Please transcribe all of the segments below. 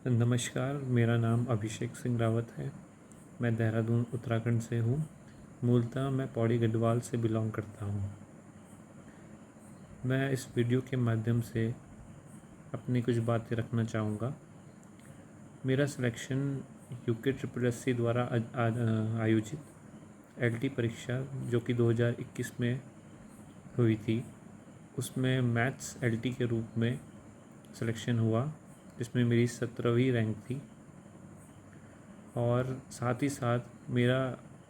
नमस्कार, मेरा नाम अभिषेक सिंह रावत है। मैं देहरादून उत्तराखंड से हूँ। मूलतः मैं पौड़ी गढ़वाल से बिलोंग करता हूँ। मैं इस वीडियो के माध्यम से अपनी कुछ बातें रखना चाहूँगा। मेरा सिलेक्शन UKSSC द्वारा आयोजित LT परीक्षा जो कि 2021 में हुई थी, उसमें मैथ्स LT के रूप में सिलेक्शन हुआ, जिसमें मेरी 17वीं रैंक थी। और साथ ही साथ मेरा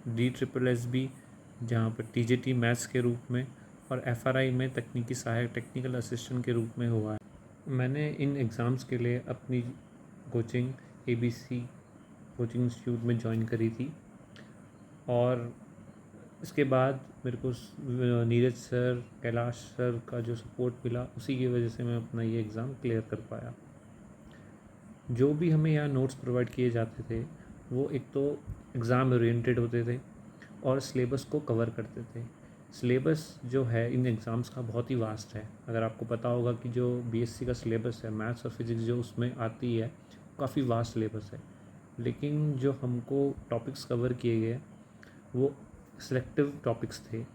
DSSS जहाँ पर TJT मैथ्स के रूप में और FRI में तकनीकी सहायक टेक्निकल असिस्टेंट के रूप में हुआ है। मैंने इन एग्ज़ाम्स के लिए अपनी कोचिंग ABC कोचिंग इंस्टीट्यूट में ज्वाइन करी थी और इसके बाद मेरे को नीरज सर, कैलाश सर का जो सपोर्ट मिला, उसी की वजह से मैं अपना ये एग्ज़ाम क्लियर कर पाया। जो भी हमें यहाँ नोट्स प्रोवाइड किए जाते थे वो एक तो एग्ज़ाम ओरिएंटेड होते थे और सिलेबस को कवर करते थे। सिलेबस जो है इन एग्ज़ाम्स का बहुत ही वास्ट है। अगर आपको पता होगा कि जो BSc का सिलेबस है, मैथ्स और फिज़िक्स जो उसमें आती है, काफ़ी वास्ट सिलेबस है। लेकिन जो हमको टॉपिक्स कवर किए गए वो सिलेक्टिव टॉपिक्स थे,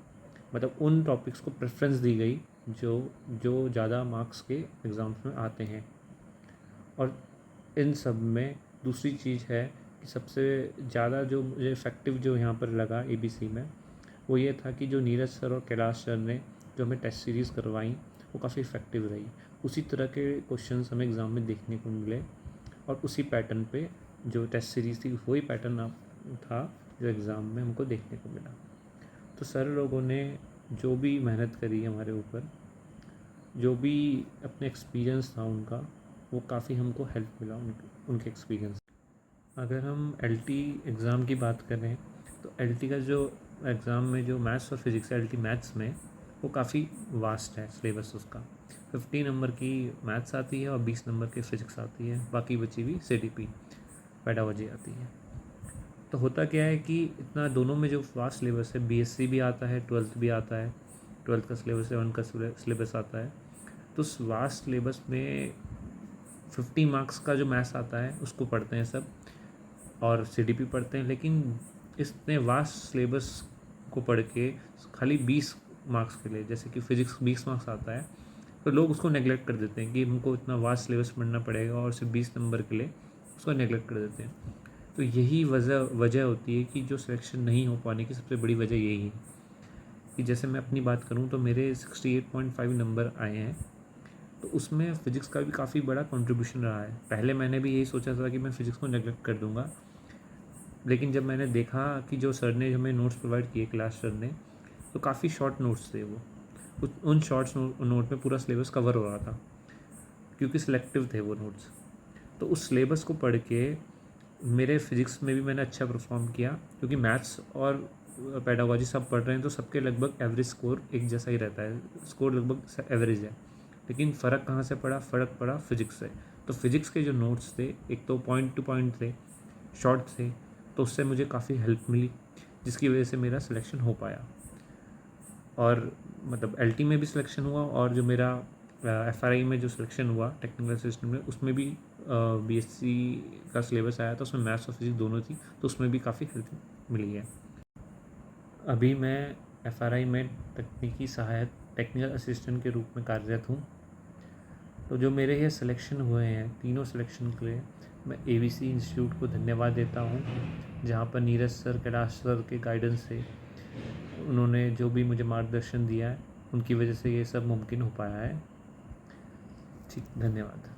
मतलब उन टॉपिक्स को प्रेफरेंस दी गई जो ज़्यादा मार्क्स के एग्ज़ाम्स में आते हैं। और इन सब में दूसरी चीज़ है कि सबसे ज़्यादा जो मुझे इफ़ेक्टिव जो यहाँ पर लगा ABC में, वो ये था कि जो नीरज सर और कैलाश सर ने जो हमें टेस्ट सीरीज़ करवाई वो काफ़ी इफ़ेक्टिव रही। उसी तरह के क्वेश्चंस हमें एग्ज़ाम में देखने को मिले और उसी पैटर्न पे जो टेस्ट सीरीज़ थी वही पैटर्न था जो एग्ज़ाम में हमको देखने को मिला। तो सर लोगों ने जो भी मेहनत करी हमारे ऊपर, जो भी अपने एक्सपीरियंस था उनका, वो काफ़ी हमको हेल्प मिला उनके एक्सपीरियंस। अगर हम LT एग्ज़ाम की बात करें तो LT का जो एग्ज़ाम में जो मैथ्स और फिज़िक्स LT मैथ्स में वो काफ़ी वास्ट है सिलेबस उसका। 50 नंबर की मैथ्स आती है और 20 नंबर की फ़िज़िक्स आती है, बाकी बची हुई CDP पेडागोजी आती है। तो होता क्या है कि इतना दोनों में जो वास्ट सिलेबस है, BSc भी आता है, 12th भी आता है, 12th का सिलेबस 7 का सिलेबस आता है। तो उस वास्ट सिलेबस में 50 मार्क्स का जो मैथ्स आता है उसको पढ़ते हैं सब और CDP पढ़ते हैं। लेकिन इतने वास्ट सिलेबस को पढ़ के खाली 20 मार्क्स के लिए, जैसे कि फ़िज़िक्स 20 मार्क्स आता है, तो लोग उसको नेगलेक्ट कर देते हैं कि हमको इतना वास्ट सिलेबस पढ़ना पड़ेगा और सिर्फ 20 नंबर के लिए उसको नेगलेक्ट कर देते हैं। तो यही वजह होती है कि जो सिलेक्शन नहीं हो पाने की सबसे बड़ी वजह यही है कि जैसे मैं अपनी बात करूँ तो मेरे 68.5 नंबर आए हैं। तो उसमें फ़िज़िक्स का भी काफ़ी बड़ा कंट्रीब्यूशन रहा है। पहले मैंने भी यही सोचा था कि मैं फ़िज़िक्स को नेगलेक्ट कर दूँगा, लेकिन जब मैंने देखा कि जो सर ने हमें नोट्स प्रोवाइड किए, क्लास सर ने, तो काफ़ी शॉर्ट नोट्स थे वो। उन शॉर्ट्स नोट में पूरा सिलेबस कवर हो रहा था क्योंकि सिलेक्टिव थे वो नोट्स। तो उस सिलेबस को पढ़ के मेरे फिज़िक्स में भी मैंने अच्छा परफॉर्म किया, क्योंकि मैथ्स और पेडागोजी सब पढ़ रहे हैं तो सबके लगभग एवरेज स्कोर एक जैसा ही रहता है, स्कोर लगभग एवरेज है। लेकिन फ़र्क कहाँ से पड़ा? फ़र्क पड़ा फिज़िक्स से। तो फिज़िक्स के जो नोट्स थे, एक तो पॉइंट टू पॉइंट थे, शॉर्ट थे, तो उससे मुझे काफ़ी हेल्प मिली, जिसकी वजह से मेरा सिलेक्शन हो पाया। और मतलब LT में भी सिलेक्शन हुआ और जो मेरा FRI में जो सिलेक्शन हुआ टेक्निकल असिस्टेंट में, उसमें भी BSc का सिलेबस आया था, उसमें मैथ्स और फिज़िक्स दोनों थी, तो उसमें भी काफ़ी हेल्प मिली है। अभी मैं FRI में तकनीकी सहायक टेक्निकल असिस्टेंट के रूप में कार्यरत हूँ। तो जो मेरे ये सिलेक्शन हुए हैं, तीनों सिलेक्शन के लिए मैं ABC इंस्टीट्यूट को धन्यवाद देता हूँ, जहाँ पर नीरज सर, कैलाश सर के गाइडेंस से उन्होंने जो भी मुझे मार्गदर्शन दिया है, उनकी वजह से ये सब मुमकिन हो पाया है। ठीक, धन्यवाद।